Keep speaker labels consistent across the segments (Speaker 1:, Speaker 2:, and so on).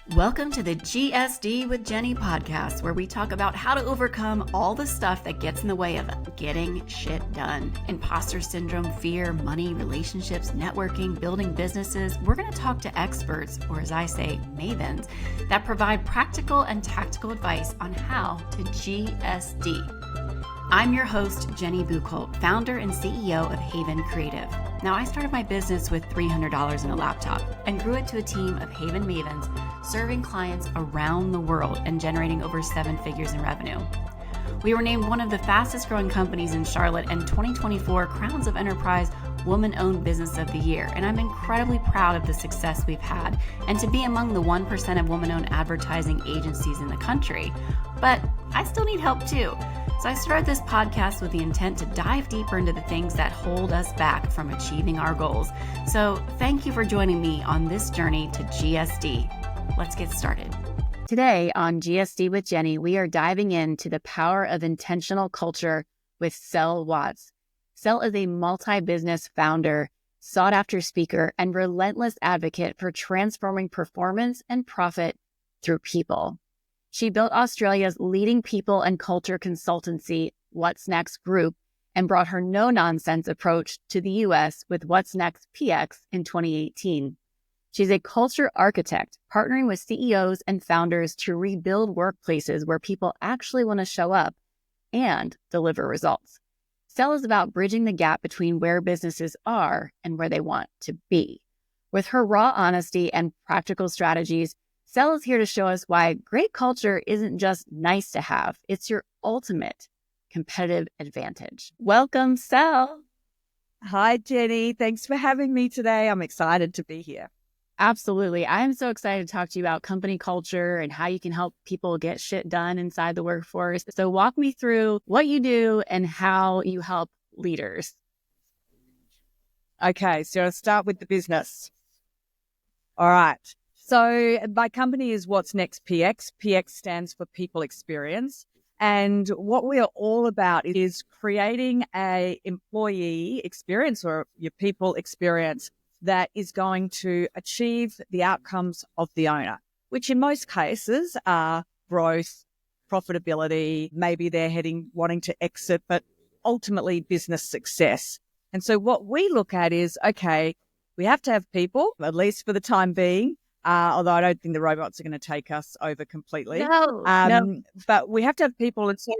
Speaker 1: Welcome to the GSD with Jenny podcast, where we talk about how to overcome all the stuff that gets in the way of getting shit done. Imposter syndrome, fear, money, relationships, networking, building businesses. We're going to talk to experts, or as I say, mavens, that provide practical and tactical advice on how to GSD. I'm your host, Jenny Buchholz, founder and CEO of Haven Creative. Now, I started my business with $300 in a laptop and grew it to a team of Haven mavens serving clients around the world and generating over 7 figures in revenue. We were named one of the fastest growing companies in Charlotte and 2024 Crowns of Enterprise Woman-Owned Business of the Year, and I'm incredibly proud of the success we've had and to be among the 1% of woman-owned advertising agencies in the country. But I still need help too. So I started this podcast with the intent to dive deeper into the things that hold us back from achieving our goals. So thank you for joining me on this journey to GSD. Let's get started. Today on GSD with Jenny, we are diving into the power of intentional culture with Sel Watts. Sel is a multi-business founder, sought-after speaker, and relentless advocate for transforming performance and profit through people. She built Australia's leading people and culture consultancy, What's Next Group, and brought her no-nonsense approach to the US with What's Next PX in 2018. She's a culture architect, partnering with CEOs and founders to rebuild workplaces where people actually want to show up and deliver results. Sel is about bridging the gap between where businesses are and where they want to be. With her raw honesty and practical strategies, Sel is here to show us why great culture isn't just nice to have, it's your ultimate competitive advantage. Welcome, Sel.
Speaker 2: Hi, Jenny. Thanks for having me today. I'm excited to be here.
Speaker 1: Absolutely. I am so excited to talk to you about company culture and how you can help people get shit done inside the workforce. So walk me through what you do and how you help leaders.
Speaker 2: Okay, so I'll start with the business. All right. So my company is What's Next PX. PX stands for People Experience. And what we are all about is creating a employee experience or your people experience that is going to achieve the outcomes of the owner, which in most cases are growth, profitability, maybe they're wanting to exit, but ultimately business success. And so what we look at is, okay, we have to have people, at least for the time being, although I don't think the robots are going to take us over completely.
Speaker 1: No.
Speaker 2: But we have to have people. And so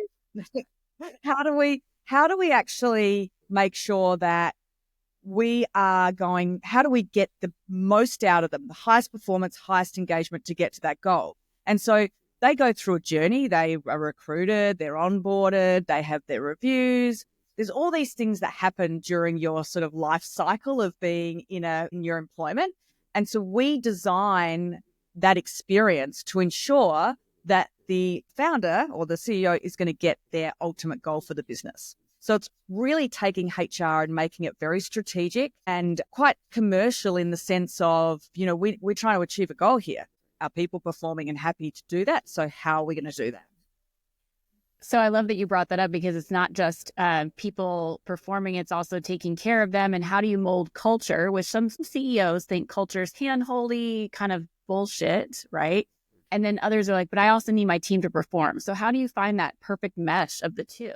Speaker 2: how do we actually make sure that how do we get the most out of them, the highest performance, highest engagement to get to that goal? And so they go through a journey. They are recruited, they're onboarded, they have their reviews. There's all these things that happen during your sort of life cycle of being in your employment. And so we design that experience to ensure that the founder or the CEO is going to get their ultimate goal for the business. So it's really taking HR and making it very strategic and quite commercial in the sense of, we're trying to achieve a goal here. Are people performing and happy to do that? So how are we going to do that?
Speaker 1: So I love that you brought that up because it's not just people performing, it's also taking care of them. And how do you mold culture, which some CEOs think culture is hand-holdy, kind of bullshit, right? And then others are like, but I also need my team to perform. So how do you find that perfect mesh of the two?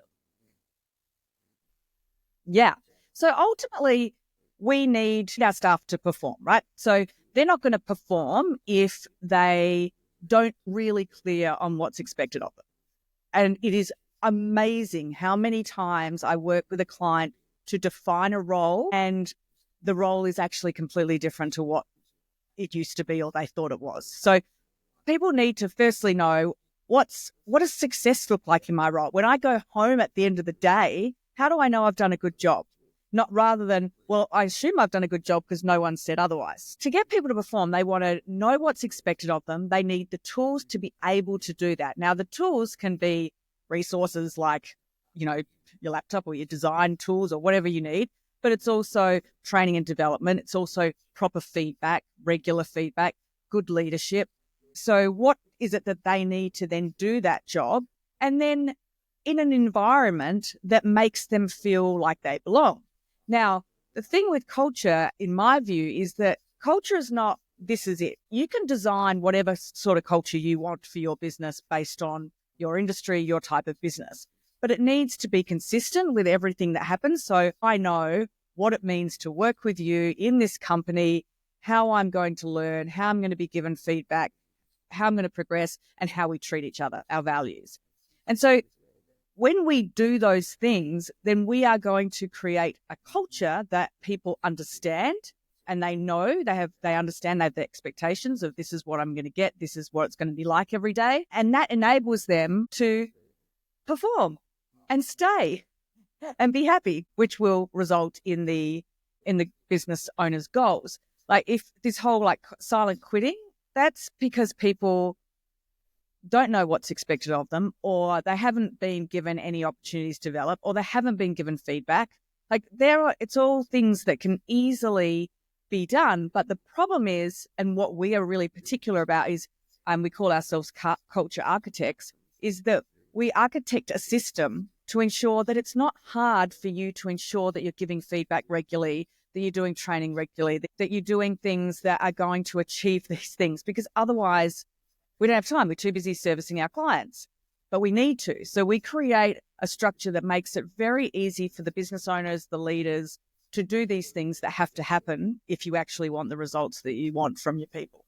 Speaker 2: Yeah. So ultimately, we need our staff to perform, right? So they're not going to perform if they don't really clear on what's expected of them. And it is amazing how many times I work with a client to define a role and the role is actually completely different to what it used to be or they thought it was. So people need to firstly know what does success look like in my role? When I go home at the end of the day, how do I know I've done a good job? Not rather than, well, I assume I've done a good job because no one said otherwise. To get people to perform, they want to know what's expected of them. They need the tools to be able to do that. Now, the tools can be resources like, your laptop or your design tools or whatever you need, but it's also training and development. It's also proper feedback, regular feedback, good leadership. So what is it that they need to then do that job? And then in an environment that makes them feel like they belong. Now, the thing with culture, in my view, is that culture is not this is it. You can design whatever sort of culture you want for your business based on your industry, your type of business, but it needs to be consistent with everything that happens. So I know what it means to work with you in this company, how I'm going to learn, how I'm going to be given feedback, how I'm going to progress, and how we treat each other, our values. And so when we do those things, then we are going to create a culture that people understand, and they know they understand, they have the expectations of this is what I'm going to get, this is what it's going to be like every day. And that enables them to perform and stay and be happy, which will result in the business owner's goals. Like if this whole like silent quitting, that's because people don't know what's expected of them, or they haven't been given any opportunities to develop, or they haven't been given feedback. Like it's all things that can easily be done. But the problem is, and what we are really particular about is, we call ourselves culture architects, is that we architect a system to ensure that it's not hard for you to ensure that you're giving feedback regularly, that you're doing training regularly, that you're doing things that are going to achieve these things, because otherwise we don't have time. We're too busy servicing our clients, but we need to. So we create a structure that makes it very easy for the business owners, the leaders, to do these things that have to happen if you actually want the results that you want from your people.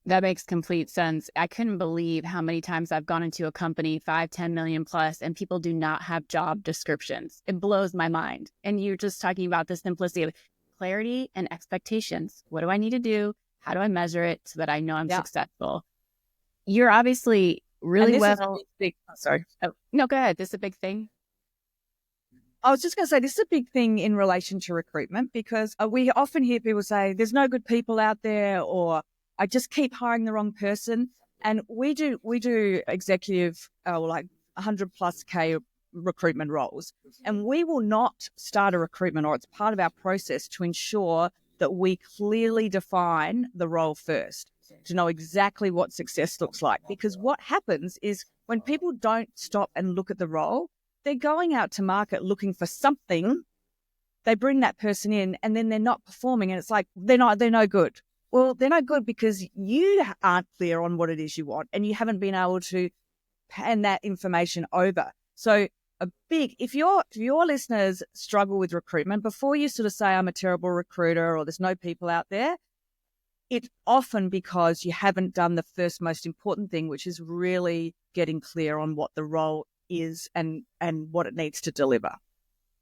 Speaker 1: That makes complete sense. I couldn't believe how many times I've gone into a company, 5-10 million plus, and people do not have job descriptions. It blows my mind. And you're just talking about the simplicity of clarity and expectations. What do I need to do? How do I measure it so that I know I'm successful? You're obviously really well.
Speaker 2: Sorry.
Speaker 1: Oh, no, go ahead. This is a big thing.
Speaker 2: I was just going to say, this is a big thing in relation to recruitment, because we often hear people say, there's no good people out there, or I just keep hiring the wrong person. And we do executive, like 100 plus K recruitment roles. And we will not start a recruitment, or it's part of our process to ensure that we clearly define the role first, to know exactly what success looks like. Because what happens is when people don't stop and look at the role, they're going out to market looking for something. They bring that person in and then they're not performing, and it's like, they're no good. Well, they're no good because you aren't clear on what it is you want, and you haven't been able to hand that information over. So if your listeners struggle with recruitment, before you sort of say, I'm a terrible recruiter, or there's no people out there, it's often because you haven't done the first most important thing, which is really getting clear on what the role is and what it needs to deliver.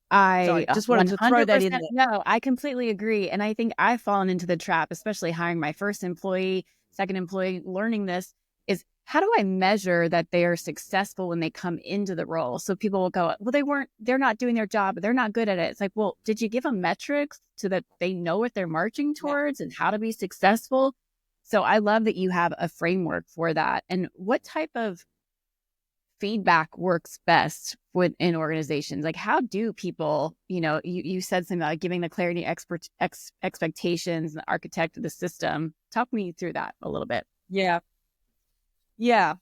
Speaker 1: I
Speaker 2: just wanted to throw that in there.
Speaker 1: No, I completely agree. And I think I've fallen into the trap, especially hiring my first employee, second employee, learning this is, how do I measure that they are successful when they come into the role? So people will go, well, they're not doing their job, they're not good at it. It's like, well, did you give them metrics so that they know what they're marching towards and how to be successful? So I love that you have a framework for that. And what type of feedback works best within organizations? Like, how do people, you said something about giving the clarity, expectations, and the architect of the system. Talk me through that a little bit.
Speaker 2: Yeah.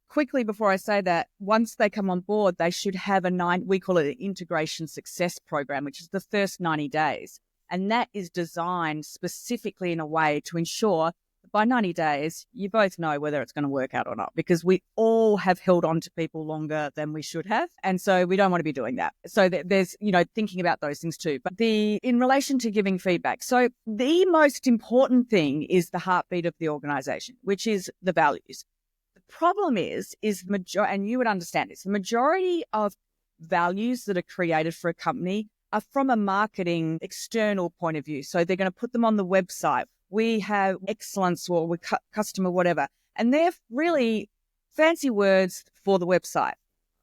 Speaker 2: Quickly before I say that, once they come on board, they should have we call it an integration success program, which is the first 90 days. And that is designed specifically in a way to ensure that by 90 days, you both know whether it's going to work out or not, because we all have held on to people longer than we should have. And so we don't want to be doing that. So there's, thinking about those things too. But in relation to giving feedback, so the most important thing is the heartbeat of the organization, which is the values. Problem is and you would understand this, the majority of values that are created for a company are from a marketing external point of view. So they're going to put them on the website. We have excellence, or we customer whatever. And they're really fancy words for the website.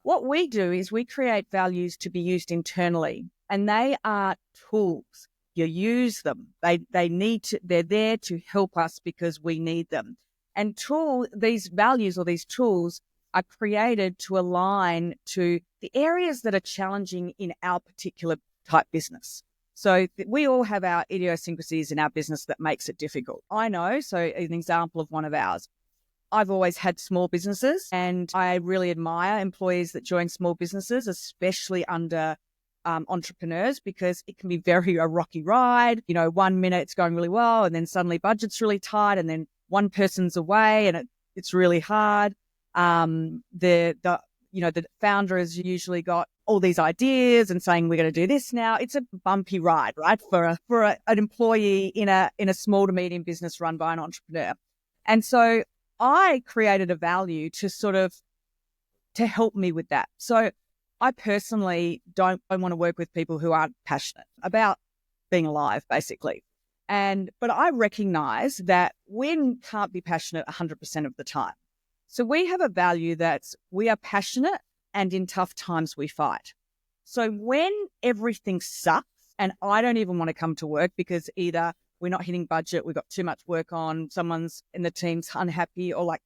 Speaker 2: What we do is we create values to be used internally, and they are tools. You use them. They're there to help us because we need them. And these values or these tools are created to align to the areas that are challenging in our particular type business. So we all have our idiosyncrasies in our business that makes it difficult. I know, so an example of one of ours, I've always had small businesses, and I really admire employees that join small businesses, especially under entrepreneurs, because it can be very a rocky ride. 1 minute it's going really well, and then suddenly budget's really tight, and then one person's away, and it's really hard. The founder has usually got all these ideas and saying we're going to do this now. It's a bumpy ride, right, for an employee in a small to medium business run by an entrepreneur. And so I created a value to help me with that. So I personally don't want to work with people who aren't passionate about being alive, basically. But I recognize that we can't be passionate 100% of the time. So we have a value that's we are passionate, and in tough times we fight. So when everything sucks and I don't even want to come to work because either we're not hitting budget, we've got too much work on, someone's in the team's unhappy, or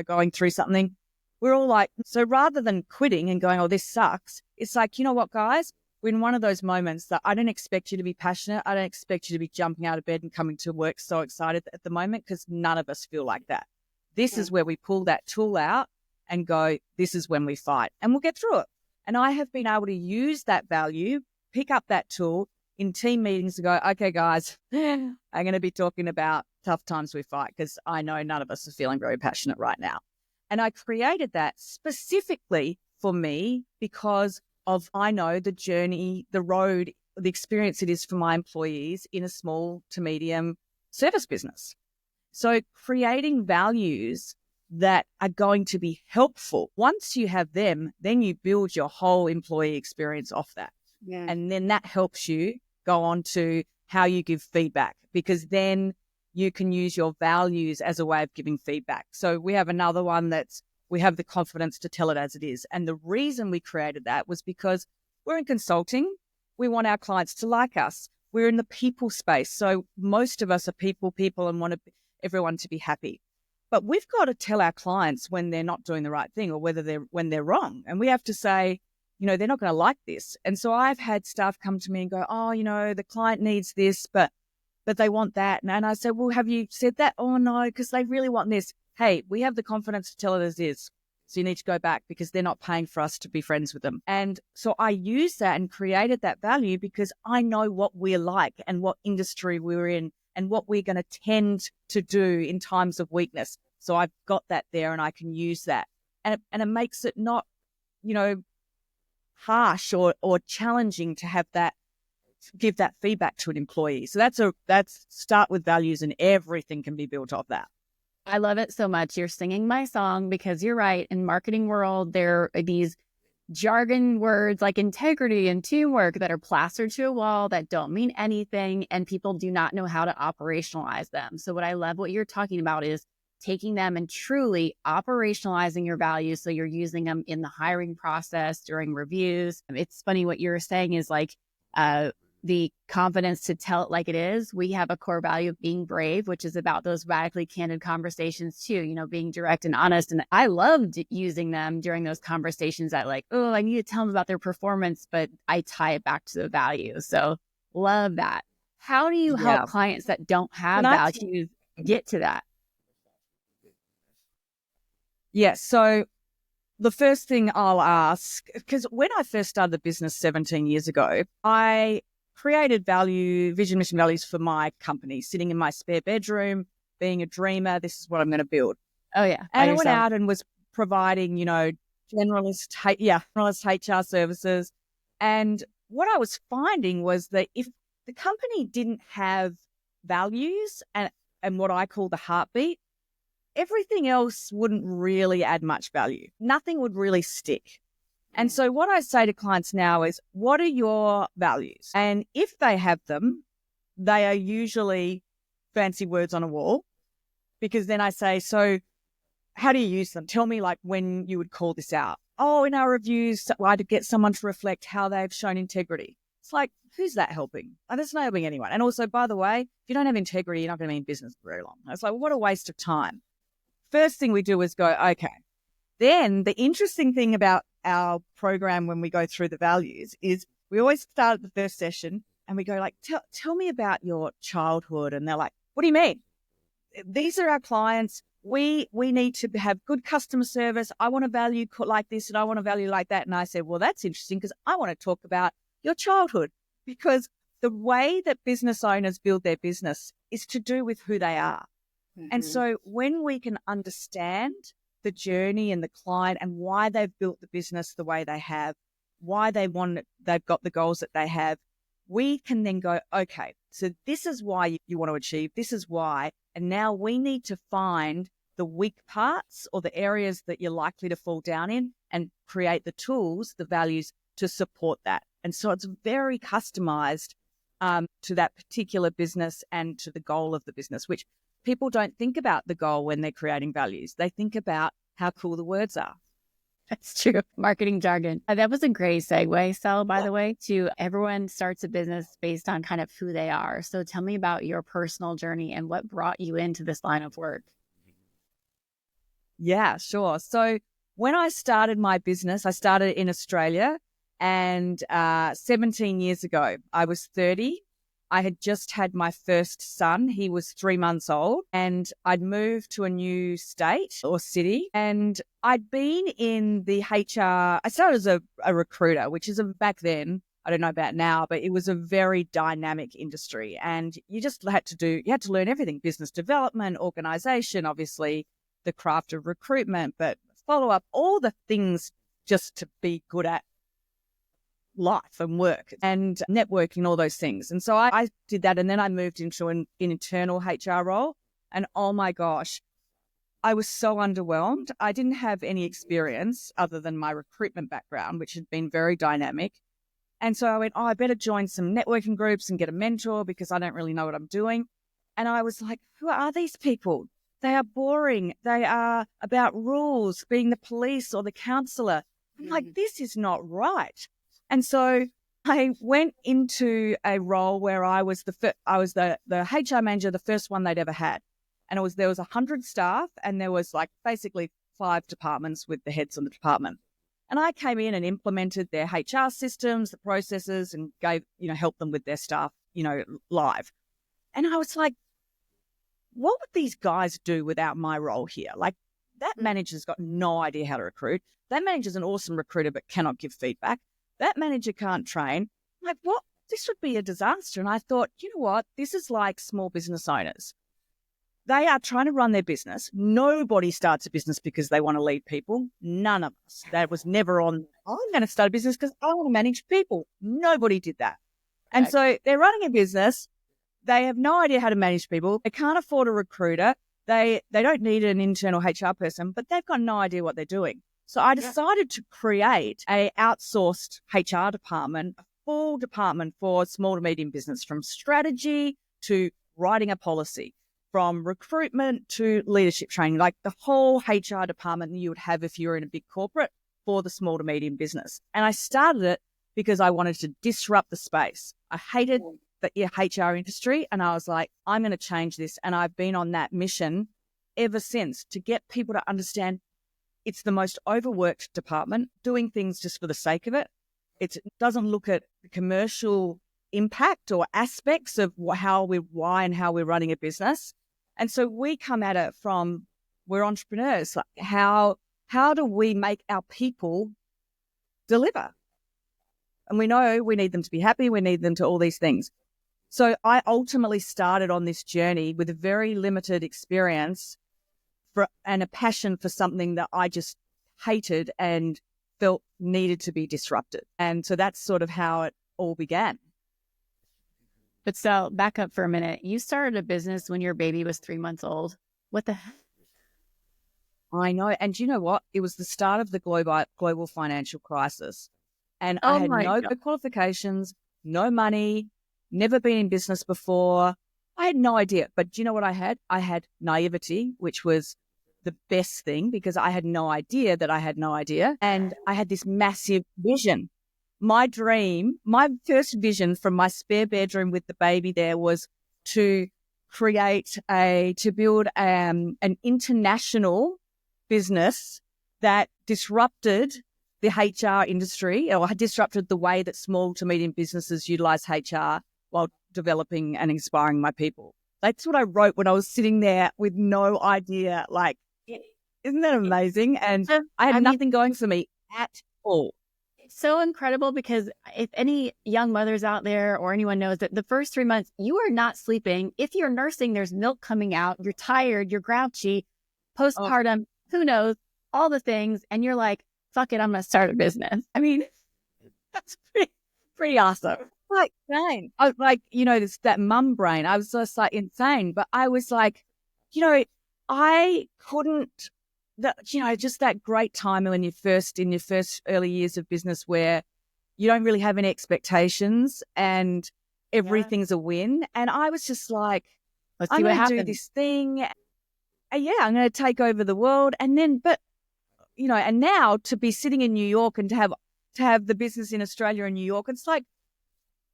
Speaker 2: going through something, we're all like, so rather than quitting and going, oh, this sucks, it's like, you know what, guys, we're in one of those moments that I don't expect you to be passionate. I don't expect you to be jumping out of bed and coming to work so excited at the moment, because none of us feel like that. This is where we pull that tool out and go, this is when we fight, and we'll get through it. And I have been able to use that value, pick up that tool in team meetings and go, okay, guys, I'm going to be talking about tough times we fight, because I know none of us are feeling very passionate right now. And I created that specifically for me because I know the journey, the road, the experience it is for my employees in a small to medium service business. So creating values that are going to be helpful. Once you have them, then you build your whole employee experience off that. Yeah. And then that helps you go on to how you give feedback, because then you can use your values as a way of giving feedback. So we have another one we have the confidence to tell it as it is. And the reason we created that was because we're in consulting. We want our clients to like us. We're in the people space. So most of us are people and want everyone to be happy. But we've got to tell our clients when they're not doing the right thing, or when they're wrong. And we have to say, they're not going to like this. And so I've had staff come to me and go, oh, the client needs this, but they want that. And I said, well, have you said that? Oh, no, because they really want this. Hey, we have the confidence to tell it as is. So you need to go back, because they're not paying for us to be friends with them. And so I used that and created that value because I know what we're like and what industry we're in and what we're going to tend to do in times of weakness. So I've got that there, and I can use that. And it makes it not, harsh or challenging to have that, give that feedback to an employee. So that's start with values, and everything can be built off that.
Speaker 1: I love it so much. You're singing my song, because you're right. In marketing world, there are these jargon words like integrity and teamwork that are plastered to a wall that don't mean anything, and people do not know how to operationalize them. So what I love what you're talking about is taking them and truly operationalizing your values. So you're using them in the hiring process, during reviews. It's funny what you're saying is like the confidence to tell it like it is. We have a core value of being brave, which is about those radically candid conversations too, being direct and honest. And I loved using them during those conversations that like, oh, I need to tell them about their performance, but I tie it back to the value. So love that. How do you help clients that don't have values get to that?
Speaker 2: Yeah. So the first thing I'll ask, because when I first started the business 17 years ago, I created vision, mission, values for my company, sitting in my spare bedroom, being a dreamer. This is what I'm going to build.
Speaker 1: Oh, yeah.
Speaker 2: And I went out and was providing, generalist HR services. And what I was finding was that if the company didn't have values and what I call the heartbeat, everything else wouldn't really add much value. Nothing would really stick. And so what I say to clients now is, what are your values? And if they have them, they are usually fancy words on a wall, because then I say, so how do you use them? Tell me like when you would call this out. Oh, in our reviews, I to get someone to reflect how they've shown integrity. It's like, who's that helping? That's not helping anyone. And also, by the way, if you don't have integrity, you're not going to be in business for very long. It's like, what a waste of time. First thing we do is go, okay. Then the interesting thing about our program when we go through the values is we always start at the first session and we go like, tell me about your childhood. And they're like, what do you mean? These are our clients. We need to have good customer service. I want to value like this and I want to value like that. And I said, well, that's interesting because I want to talk about your childhood, because the way that business owners build their business is to do with who they are. And so when we can understand the journey and the client and why they've built the business the way they have, why they've got the goals that they have, we can then go, okay, so this is why you want to achieve, this is why, and now we need to find the weak parts or the areas that you're likely to fall down in and create the tools, the values to support that. And so it's very customized to that particular business and to the goal of the business, which people don't think about the goal when they're creating values. They think about how cool the words are.
Speaker 1: That's true. Marketing jargon. That was a great segue, Sel, by the way, to everyone starts a business based on kind of who they are. So tell me about your personal journey and what brought you into this line of work.
Speaker 2: Yeah, sure. So when I started my business, I started in Australia, and 17 years ago, I was 30. I had just had my first son. He was 3 months old, and I'd moved to a new state or city, and I'd been in the HR. I started as a recruiter, which is back then, I don't know about now, but it was a very dynamic industry, and you had to learn everything: business development, organization, obviously the craft of recruitment, but follow up, all the things just to be good at life and work and networking, all those things. And so I did that, and then I moved into an internal HR role, and oh my gosh, I was so underwhelmed. I didn't have any experience other than my recruitment background, which had been very dynamic. And so I went, I better join some networking groups and get a mentor because I don't really know what I'm doing. And I was like, who are these people? They are boring. They are about rules, being the police or the counselor. I'm like, this is not right. And so I went into a role where I was the HR manager, the first one they'd ever had. And there was 100 staff, and there was like basically 5 departments with the heads of the department. And I came in and implemented their HR systems, the processes, and helped them with their staff, live. And I was like, what would these guys do without my role here? Like, that manager's got no idea how to recruit. That manager's an awesome recruiter but cannot give feedback. That manager can't train. I'm like, what? This would be a disaster. And I thought, you know what? This is like small business owners. They are trying to run their business. Nobody starts a business because they want to lead people. None of us. That was never on, I'm going to start a business because I want to manage people. Nobody did that. And so they're running a business. They have no idea how to manage people. They can't afford a recruiter. They don't need an internal HR person, but they've got no idea what they're doing. So I decided to create a outsourced HR department, a full department for small to medium business, from strategy to writing a policy, from recruitment to leadership training, like the whole HR department that you would have if you were in a big corporate for the small to medium business. And I started it because I wanted to disrupt the space. I hated the HR industry, and I was like, I'm going to change this. And I've been on that mission ever since, to get people to understand it's the most overworked department, doing things just for the sake of it. It doesn't look at the commercial impact or aspects of why and how we're running a business. And so we come at it from, we're entrepreneurs. Like, how do we make our people deliver? And we know we need them to be happy. We need them to all these things. So I ultimately started on this journey with a very limited experience and a passion for something that I just hated and felt needed to be disrupted. And so that's sort of how it all began.
Speaker 1: But so back up for a minute. You started a business when your baby was 3 months old. What the heck?
Speaker 2: I know. And you know what? It was the start of the global financial crisis. And I had no qualifications, no money, never been in business before. I had no idea. But do you know what I had? I had naivety, which was the best thing, because I had no idea that I had no idea. And I had this massive vision. My dream, my first vision from my spare bedroom with the baby there was to build an international business that disrupted the HR industry, or had disrupted the way that small to medium businesses utilize HR while developing and inspiring my people. That's what I wrote when I was sitting there with no idea. Like, isn't that amazing? And I had nothing going for me at all.
Speaker 1: It's so incredible because if any young mothers out there or anyone knows that the first 3 months, you are not sleeping. If you're nursing, there's milk coming out. You're tired. You're grouchy.
Speaker 2: Oh,
Speaker 1: Postpartum, who knows, all the things. And you're like, fuck it, I'm going to start a business. I mean,
Speaker 2: that's pretty awesome. Like, insane. Like, this, that mum brain. I was just like insane. But I was like, I couldn't, just that great time in your first early years of business where you don't really have any expectations and everything's a win. And I was just like,
Speaker 1: let's
Speaker 2: I'm
Speaker 1: see what
Speaker 2: going to do
Speaker 1: happens.
Speaker 2: this thing. Yeah, I'm going to take over the world. And then, and now to be sitting in New York and to have the business in Australia and New York, it's like,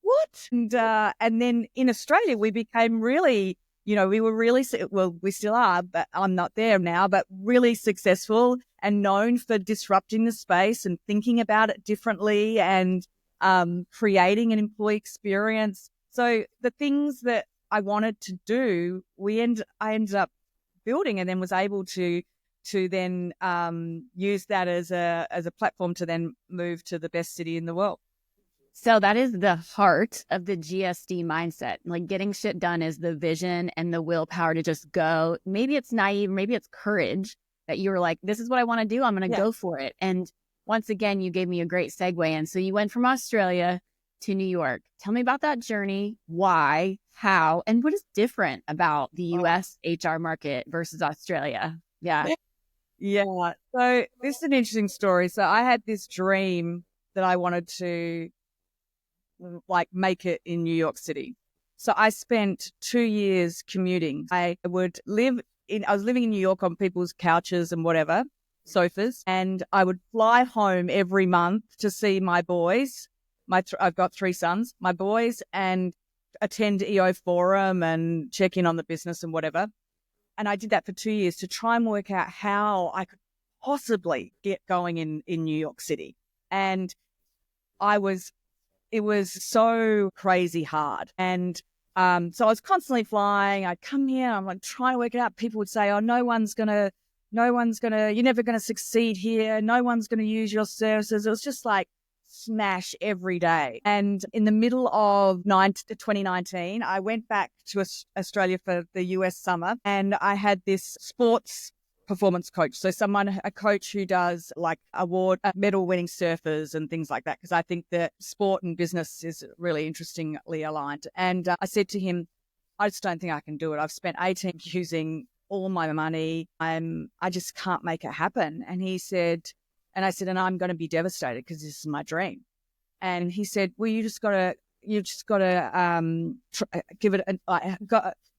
Speaker 2: what? And then in Australia, we became really, we were really, well, we still are, but I'm not there now, but really successful and known for disrupting the space and thinking about it differently and creating an employee experience. So the things that I wanted to do, I ended up building and then was able to then use that as a platform to then move to the best city in the world.
Speaker 1: So that is the heart of the GSD mindset. Like getting shit done is the vision and the willpower to just go. Maybe it's naive, maybe it's courage that you were like, this is what I want to do. I'm going to go for it. And once again, you gave me a great segue. And so you went from Australia to New York. Tell me about that journey. Why, how, and what is different about the US HR market versus Australia? Yeah.
Speaker 2: Yeah. So this is an interesting story. So I had this dream that I wanted to make it in New York City. So I spent 2 years commuting. I was living in New York on people's couches and whatever, sofas, and I would fly home every month to see my boys. I've got 3 sons, my boys, and attend EO Forum and check in on the business and whatever. And I did that for 2 years to try and work out how I could possibly get going in New York City. And it was so crazy hard. And so I was constantly flying. I'd come here, I'm like trying to work it out. People would say, oh, you're never going to succeed here. No one's going to use your services. It was just like smash every day. And in the middle of 2019, I went back to Australia for the US summer, and I had this sports performance coach. So a coach who does like medal winning surfers and things like that. Because I think that sport and business is really interestingly aligned. And I said to him, I just don't think I can do it. I've spent 18 years using all my money. I just can't make it happen. And he said, and I said, and I'm going to be devastated because this is my dream. And he said, well, you just got to give it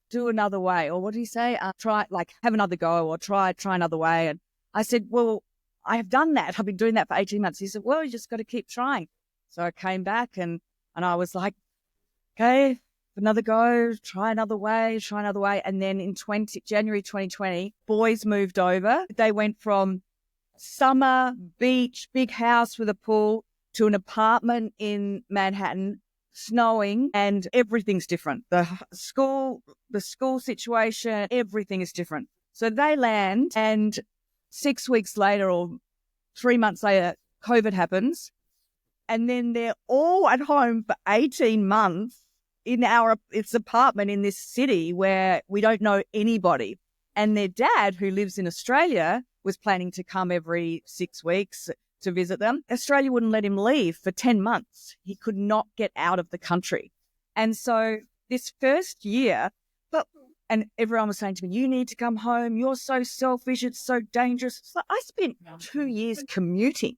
Speaker 2: do another way. Or what did he say? Have another go or try another way. And I said, well, I have done that. I've been doing that for 18 months. He said, well, you just got to keep trying. So I came back and I was like, okay, another go, try another way. And then in January 2020, boys moved over. They went from summer, beach, big house with a pool to an apartment in Manhattan, snowing, and everything's different. The school situation, everything is different. So they land, and 6 weeks later or 3 months later, COVID happens. And then they're all at home for 18 months in its apartment in this city where we don't know anybody. And their dad, who lives in Australia, was planning to come every 6 weeks to visit them. Australia wouldn't let him leave for 10 months. He could not get out of the country. And so this first year, and everyone was saying to me, you need to come home. You're so selfish. It's so dangerous. So I spent 2 years commuting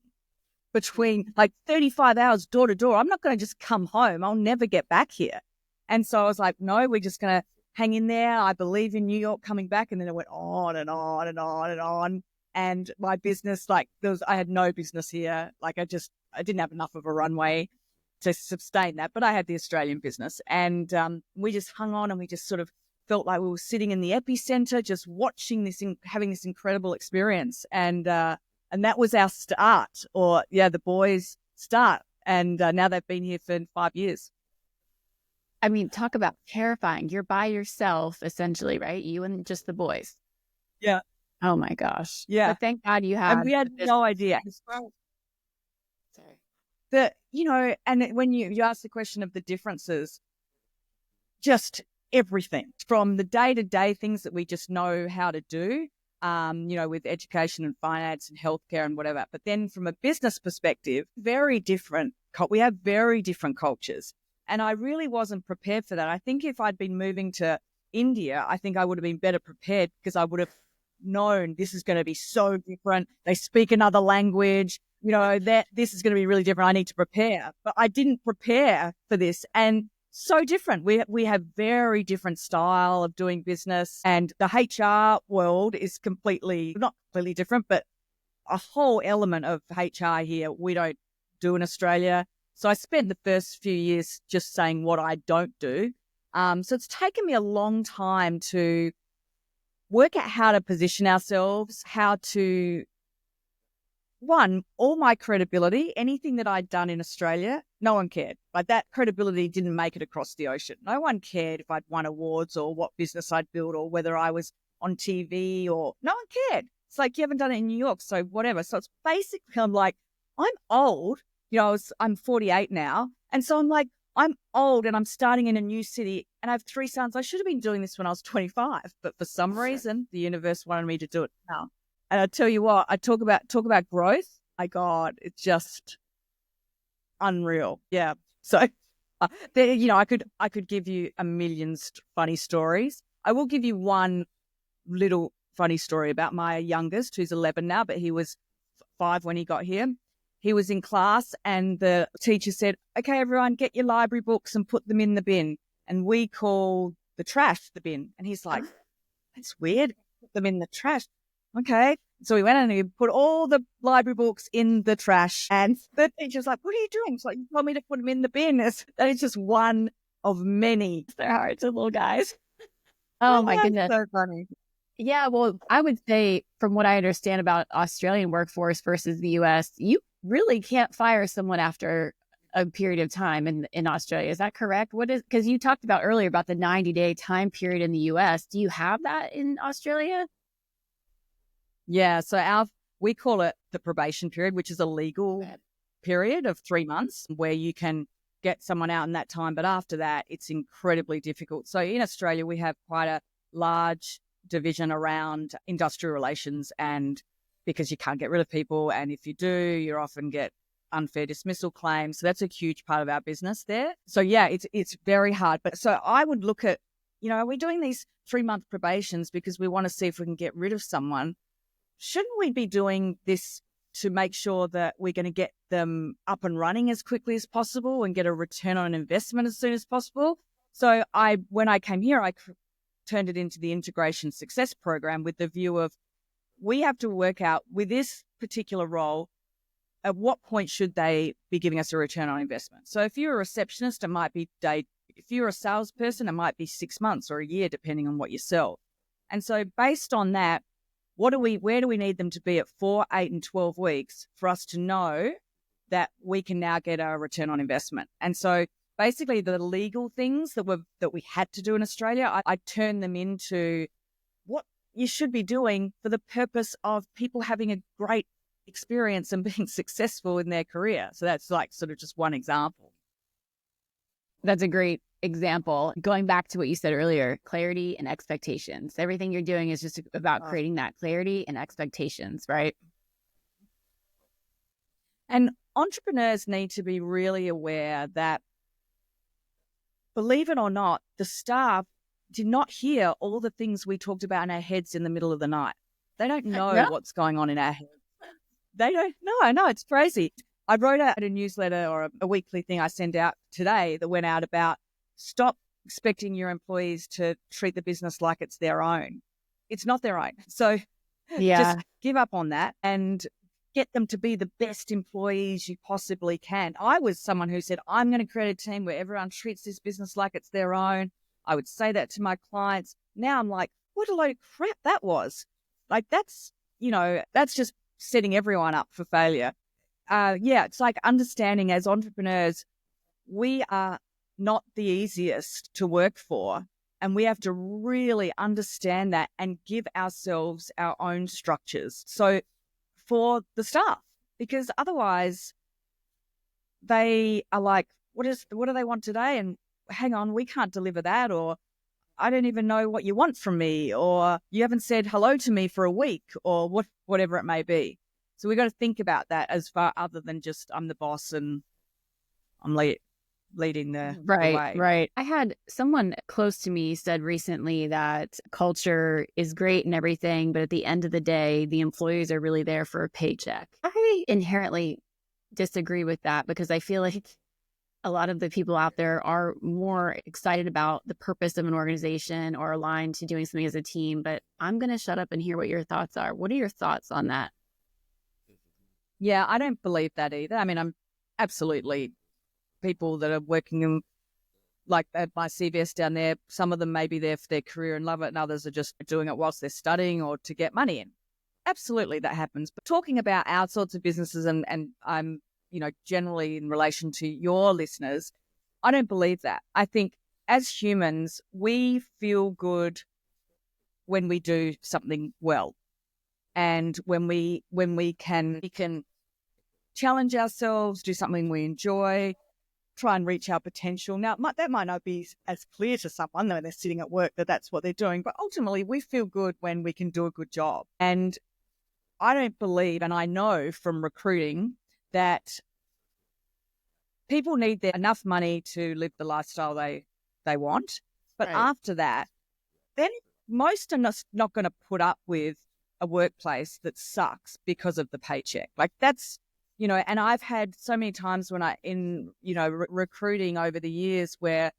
Speaker 2: between 35 hours door to door. I'm not going to just come home. I'll never get back here. And so I was like, no, we're just going to hang in there. I believe in New York coming back. And then it went on and on and on and on. And my business, I had no business here. I didn't have enough of a runway to sustain that, but I had the Australian business, and we just hung on, and we just sort of felt like we were sitting in the epicenter, just watching this, having this incredible experience. And that was our start, the boys' start. And now they've been here for 5 years.
Speaker 1: I mean, talk about terrifying. You're by yourself, essentially, right? You and just the boys.
Speaker 2: Yeah.
Speaker 1: Oh my gosh.
Speaker 2: Yeah.
Speaker 1: But thank God you had.
Speaker 2: And we had no idea.
Speaker 1: Sorry.
Speaker 2: And when you ask the question of the differences, just everything from the day-to-day things that we just know how to do, with education and finance and healthcare and whatever. But then from a business perspective, very different. We have very different cultures. And I really wasn't prepared for that. I think if I'd been moving to India, I think I would have been better prepared because I would have known this is going to be so different. They speak another language, that this is going to be really different. I need to prepare. But I didn't prepare for this. And so different. We have very different style of doing business, and the HR world is not completely different, but a whole element of HR here we don't do in Australia. So I spent the first few years just saying what I don't do. So it's taken me a long time to work out how to position ourselves, how to all my credibility, anything that I'd done in Australia, no one cared. Like that credibility didn't make it across the ocean. No one cared if I'd won awards or what business I'd built or whether I was on TV or no one cared. It's like, you haven't done it in New York, so whatever. So it's basically, I'm like, I'm old, I'm 48 now. And so I'm like, I'm old and I'm starting in a new city and I have 3 sons. I should have been doing this when I was 25, but for some reason, the universe wanted me to do it now. And I tell you what, I talk about growth. My God, it's just unreal. Yeah. So, I could give you a million funny stories. I will give you one little funny story about my youngest, who's 11 now, but he was 5 when he got here. He was in class and the teacher said, "Okay, everyone, get your library books and put them in the bin." And we call the trash the bin. And he's like, "That's weird. Put them in the trash." Okay. So we went and we put all the library books in the trash. And the teacher's like, "What are you doing?" It's like, "You told me to put them in the bin." That is just one of many.
Speaker 1: They're hard to little guys. Oh my goodness.
Speaker 2: So funny.
Speaker 1: Yeah, well, I would say from what I understand about Australian workforce versus the US, you really can't fire someone after a period of time in Australia. Is that correct? Because you talked about earlier about the 90-day time period in the US. Do you have that in Australia?
Speaker 2: Yeah. So we call it the probation period, which is a legal period of 3 months where you can get someone out in that time. But after that, it's incredibly difficult. So in Australia, we have quite a large division around industrial relations, and because you can't get rid of people, and if you do, you often get unfair dismissal claims. So that's a huge part of our business there. So yeah, it's very hard. But so I would look at, are we doing these 3-month probations because we want to see if we can get rid of someone? Shouldn't we be doing this to make sure that we're going to get them up and running as quickly as possible and get a return on investment as soon as possible? So when I came here, I turned it into the Integration Success Program with the view of, we have to work out with this particular role, at what point should they be giving us a return on investment? So if you're a receptionist, it might be if you're a salesperson, it might be 6 months or a year, depending on what you sell. And so based on that, where do we need them to be at 4, 8, and 12 weeks for us to know that we can now get a return on investment? And so basically the legal things that we had to do in Australia, I turned them into what you should be doing for the purpose of people having a great experience and being successful in their career. So that's like sort of just one example.
Speaker 1: That's a great example. Going back to what you said earlier, clarity and expectations. Everything you're doing is just about creating that clarity and expectations, right?
Speaker 2: And entrepreneurs need to be really aware that, believe it or not, the staff did not hear all the things we talked about in our heads in the middle of the night. They don't know what's going on in our heads. They don't know. No, it's crazy. I wrote out a newsletter or a weekly thing I send out today that went out about stop expecting your employees to treat the business like it's their own. It's not their own. So just give up on that and get them to be the best employees you possibly can. I was someone who said, I'm going to create a team where everyone treats this business like it's their own. I would say that to my clients. Now I'm like, what a load of crap that was. Like that's just setting everyone up for failure. It's like understanding as entrepreneurs, we are not the easiest to work for. And we have to really understand that and give ourselves our own structures. So for the staff, because otherwise they are like, what do they want today? And hang on, we can't deliver that. Or I don't even know what you want from me, or you haven't said hello to me for a week, or whatever it may be. So we got to think about that as far other than just I'm the boss and I'm leading the
Speaker 1: Right,
Speaker 2: way.
Speaker 1: right. I had someone close to me said recently that culture is great and everything, but at the end of the day, the employees are really there for a paycheck. I inherently disagree with that because I feel like a lot of the people out there are more excited about the purpose of an organization or aligned to doing something as a team. But I'm going to shut up and hear what your thoughts are. What are your thoughts on that?
Speaker 2: Yeah, I don't believe that either. I mean, I'm absolutely people that are working in, like at my CVS down there, some of them may be there for their career and love it, and others are just doing it whilst they're studying or to get money in. Absolutely, that happens. But talking about our sorts of businesses and I'm, generally in relation to your listeners, I don't believe that. I think as humans, we feel good when we do something well. And when we can challenge ourselves, do something we enjoy, try and reach our potential. Now, that might not be as clear to someone when they're sitting at work that that's what they're doing, but ultimately we feel good when we can do a good job. And I don't believe, and I know from recruiting, that people need enough money to live the lifestyle they want. But
Speaker 1: Right.
Speaker 2: after that, then most are not going to put up with a workplace that sucks because of the paycheck. Like that's, and I've had so many times when recruiting over the years where,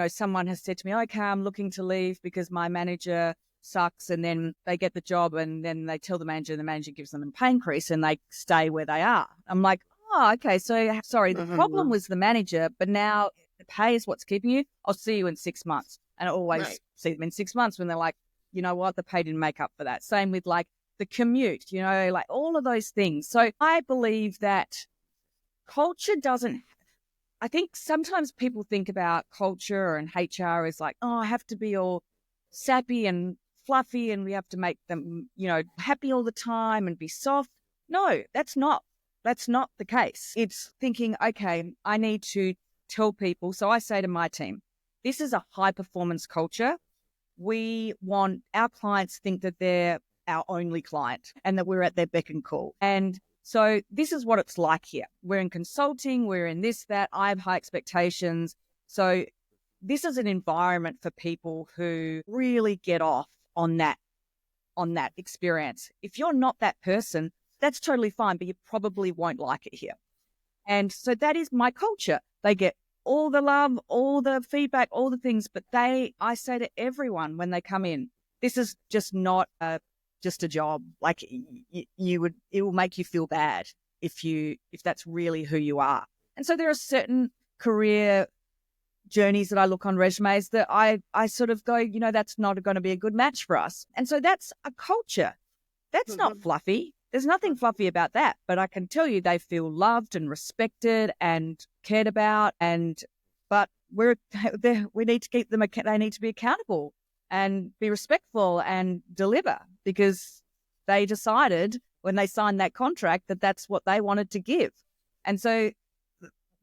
Speaker 2: someone has said to me, okay, I'm looking to leave because my manager sucks. And then they get the job and then they tell the manager gives them a pay increase and they stay where they are. I'm like, oh, okay. So sorry, the problem was the manager, but now the pay is what's keeping you. I'll see you in 6 months. And I always see them in 6 months when they're like, you know what, the pay didn't make up for that. Same with like the commute, like all of those things. So I believe that culture doesn't, I think sometimes people think about culture and HR as like, oh, I have to be all sappy and fluffy and we have to make them, happy all the time and be soft. No, that's not the case. It's thinking, okay, I need to tell people. So I say to my team, this is a high performance culture. We want our clients to think that they're our only client and that we're at their beck and call. And so this is what it's like here. We're in consulting, we're in this, that. I have high expectations. So this is an environment for people who really get off on that experience. If you're not that person, that's totally fine, but you probably won't like it here. And so that is my culture. They get all the love, all the feedback, all the things, but I say to everyone when they come in, this is just not just a job. Like it will make you feel bad if that's really who you are. And so there are certain career journeys that I look on resumes that I sort of go, that's not going to be a good match for us. And so that's a culture. That's not fluffy. There's nothing fluffy about that, but I can tell you they feel loved and respected and cared about. But we need to keep them. They need to be accountable and be respectful and deliver because they decided when they signed that contract that that's what they wanted to give. And so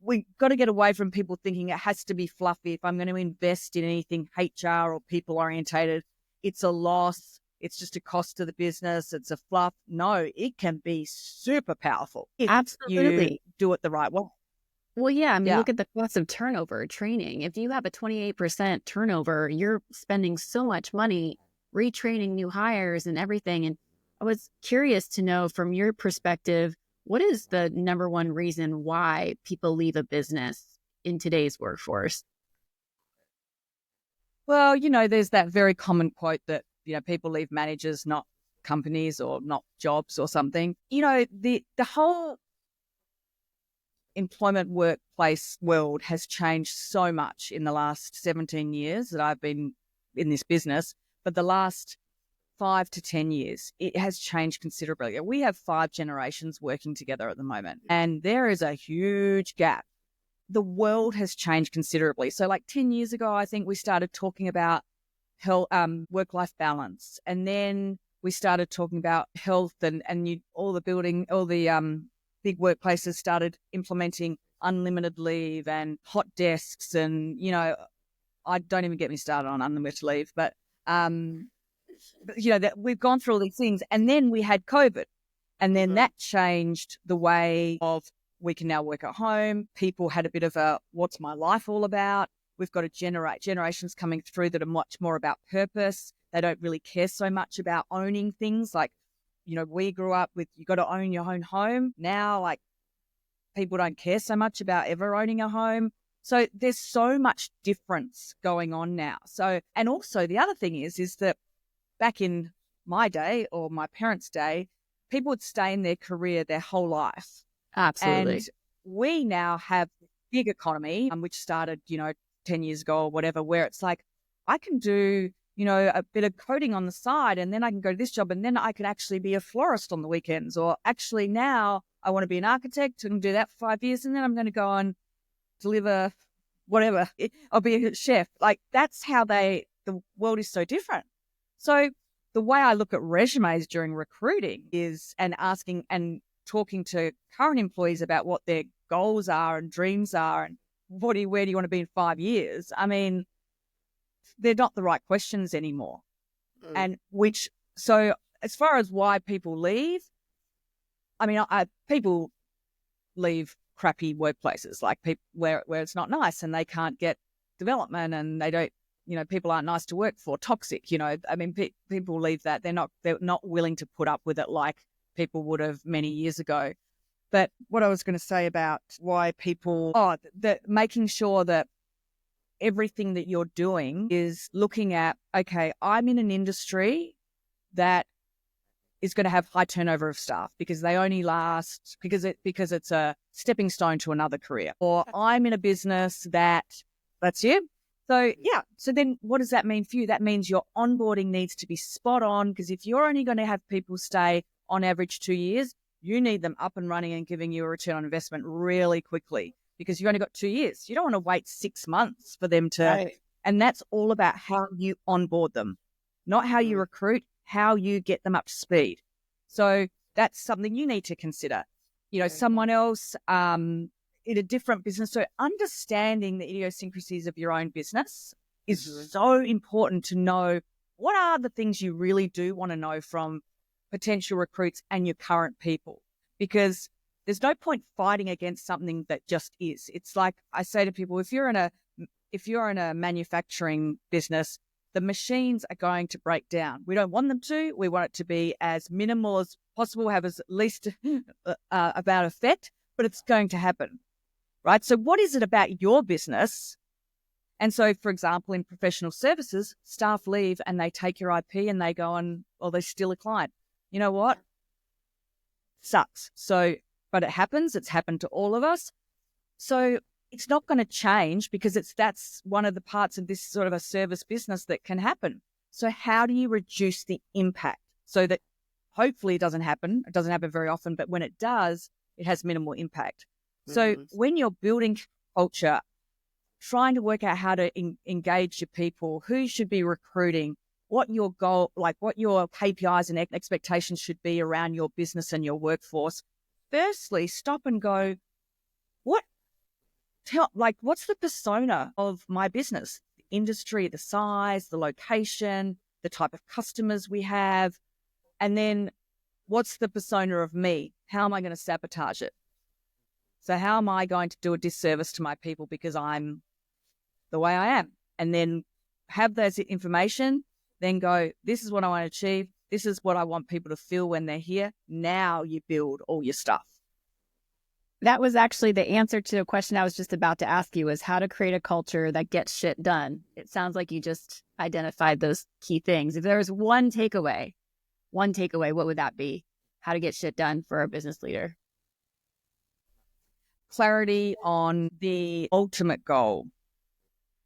Speaker 2: we got to get away from people thinking it has to be fluffy. If I'm going to invest in anything HR or people orientated, it's a loss. It's just a cost to the business. It's a fluff. No, it can be super powerful if
Speaker 1: Absolutely.
Speaker 2: you do it the right way.
Speaker 1: Well, yeah. I mean, look at the cost of turnover training. If you have a 28% turnover, you're spending so much money retraining new hires and everything. And I was curious to know from your perspective, what is the number one reason why people leave a business in today's workforce?
Speaker 2: Well, there's that very common quote that, people leave managers, not companies or not jobs or something. The whole employment workplace world has changed so much in the last 17 years that I've been in this business. But the last 5 to 10 years, it has changed considerably. We have 5 generations working together at the moment, and there is a huge gap. The world has changed considerably. So like 10 years ago, I think we started talking about health, work-life balance. And then we started talking about health all the big workplaces started implementing unlimited leave and hot desks and, I don't even get me started on unlimited leave, but that we've gone through all these things, and then we had COVID, and then that changed the way of we can now work at home. People had a bit of a, what's my life all about? We've got generations coming through that are much more about purpose. They don't really care so much about owning things. Like, we grew up with, you got to own your own home. Now, like, people don't care so much about ever owning a home. So there's so much difference going on now. So, and also the other thing is that back in my day or my parents' day, people would stay in their career their whole life.
Speaker 1: Absolutely.
Speaker 2: And we now have a gig economy, which started, 10 years ago or whatever, where it's like, I can do, a bit of coding on the side, and then I can go to this job, and then I could actually be a florist on the weekends. Or actually now I want to be an architect and do that for 5 years, and then I'm going to go and deliver whatever. I'll be a chef. Like, that's how the world is so different. So the way I look at resumes during recruiting is, and asking and talking to current employees about what their goals are and dreams are and where do you want to be in 5 years? I mean, they're not the right questions anymore. And so as far as why people leave, I mean, people leave crappy workplaces, like people where it's not nice and they can't get development and they don't, people aren't nice to work for, toxic, I mean, people leave that. They're not willing to put up with it like people would have many years ago. But what I was going to say about why people, that making sure that everything that you're doing is looking at, okay, I'm in an industry that is going to have high turnover of staff because they only last, because it's a stepping stone to another career. Or I'm in a business that's you. So yeah, so then what does that mean for you? That means your onboarding needs to be spot on, because if you're only going to have people stay on average 2 years, you need them up and running and giving you a return on investment really quickly, because you've only got 2 years. You don't want to wait 6 months for them to, right. And that's all about how you onboard them, not how you recruit, how you get them up to speed. So that's something you need to consider. Someone else in a different business. So understanding the idiosyncrasies of your own business is so important to know what are the things you really do want to know from potential recruits and your current people, because there's no point fighting against something that just is. It's like I say to people, if you're in a manufacturing business, the machines are going to break down. We don't want them to. We want it to be as minimal as possible, have as least about effect, but it's going to happen, right? So what is it about your business? And so, for example, in professional services, staff leave and they take your IP and they go on, or they steal a client. You know what? Sucks. So, but it happens. It's happened to all of us. So it's not going to change, because that's one of the parts of this sort of a service business that can happen. So how do you reduce the impact so that hopefully it doesn't happen? It doesn't happen very often, but when it does, it has minimal impact. So when you're building culture, trying to work out how to engage your people, who should be recruiting, what your goal, like what your KPIs and expectations should be around your business and your workforce. Firstly, stop and go, what's the persona of my business? The industry, the size, the location, the type of customers we have. And then what's the persona of me? How am I going to sabotage it? So how am I going to do a disservice to my people because I'm the way I am? And then have those information, then go, this is what I want to achieve. This is what I want people to feel when they're here. Now you build all your stuff.
Speaker 1: That was actually the answer to a question I was just about to ask you, is how to create a culture that gets shit done. It sounds like you just identified those key things. If there was one takeaway, what would that be? How to get shit done for a business leader?
Speaker 2: Clarity on the ultimate goal.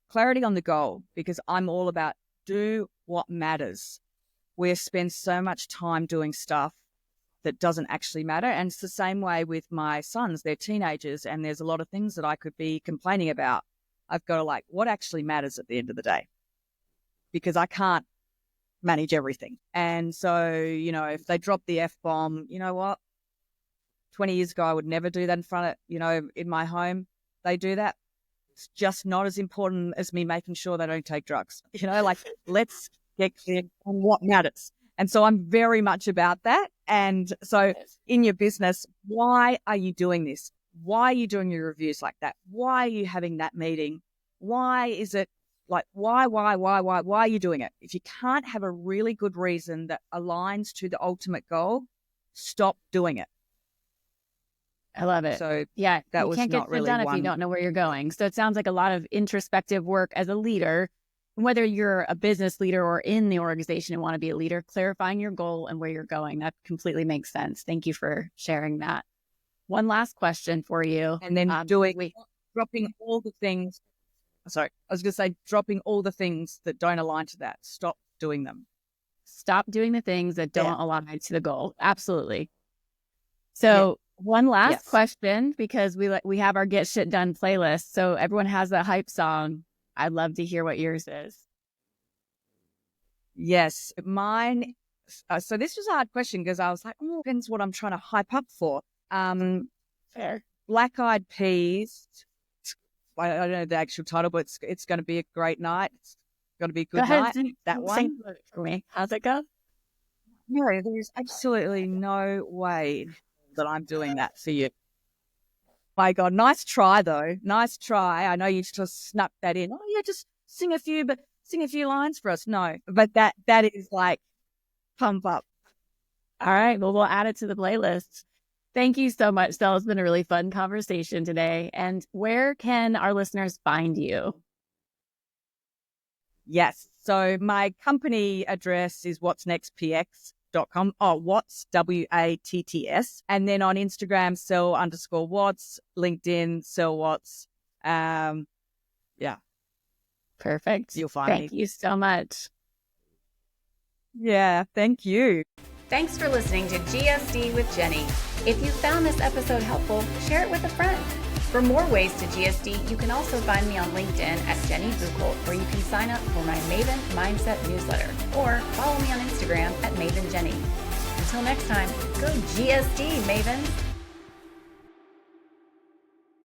Speaker 2: Clarity on the goal, because I'm all about do what matters. We spend so much time doing stuff that doesn't actually matter. And it's the same way with my sons. They're teenagers and there's a lot of things that I could be complaining about. I've got to what actually matters at the end of the day, because I can't manage everything. And so, if they drop the F-bomb, you know what? 20 years ago, I would never do that in front of, in my home. They do that. It's just not as important as me making sure they don't take drugs. Let's get clear on what matters. And so I'm very much about that. And so in your business, why are you doing this? Why are you doing your reviews like that? Why are you having that meeting? Why is it why are you doing it? If you can't have a really good reason that aligns to the ultimate goal, stop doing it.
Speaker 1: I love it.
Speaker 2: So
Speaker 1: yeah,
Speaker 2: that
Speaker 1: you
Speaker 2: was
Speaker 1: can't
Speaker 2: not
Speaker 1: get
Speaker 2: really
Speaker 1: done
Speaker 2: one.
Speaker 1: if you don't know where you're going. So it sounds like a lot of introspective work as a leader, whether you're a business leader or in the organization and want to be a leader, clarifying your goal and where you're going. That completely makes sense. Thank you for sharing that. One last question for you.
Speaker 2: And then dropping all the things. Sorry, I was going to say dropping all the things that don't align to that. Stop doing them.
Speaker 1: Stop doing the things that don't align to the goal. Absolutely. So one last question, because we have our Get Shit Done playlist. So everyone has a hype song. I'd love to hear what yours is.
Speaker 2: Yes, mine. So this was a hard question because I was like, depends what I'm trying to hype up for.
Speaker 1: Fair.
Speaker 2: Black Eyed Peas. I don't know the actual title, but it's going to be a great night. It's going to be a good night. That one.
Speaker 1: Sing for me. How's it go?
Speaker 2: No, there's absolutely no way that I'm doing that for you. My God, nice try though. Nice try. I know you just snuck that in. Oh yeah, just sing a few lines for us. No, but that is like pump up.
Speaker 1: All right. Well, we'll add it to the playlist. Thank you so much, Sel. It's been a really fun conversation today. And where can our listeners find you?
Speaker 2: Yes. So my company address is whatsnextpx.com. Oh, Watts, WATTS. And then on Instagram, Sel_Watts, LinkedIn, Sel Watts. Yeah.
Speaker 1: Perfect.
Speaker 2: You'll find me.
Speaker 1: Thank you so much.
Speaker 2: Yeah, thank you.
Speaker 1: Thanks for listening to GSD with Jenny. If you found this episode helpful, share it with a friend. For more ways to GSD, you can also find me on LinkedIn at Jenny Buchholz, where you can sign up for my Maven Mindset newsletter, or follow me on Instagram at Maven Jenny. Until next time, go GSD, Mavens!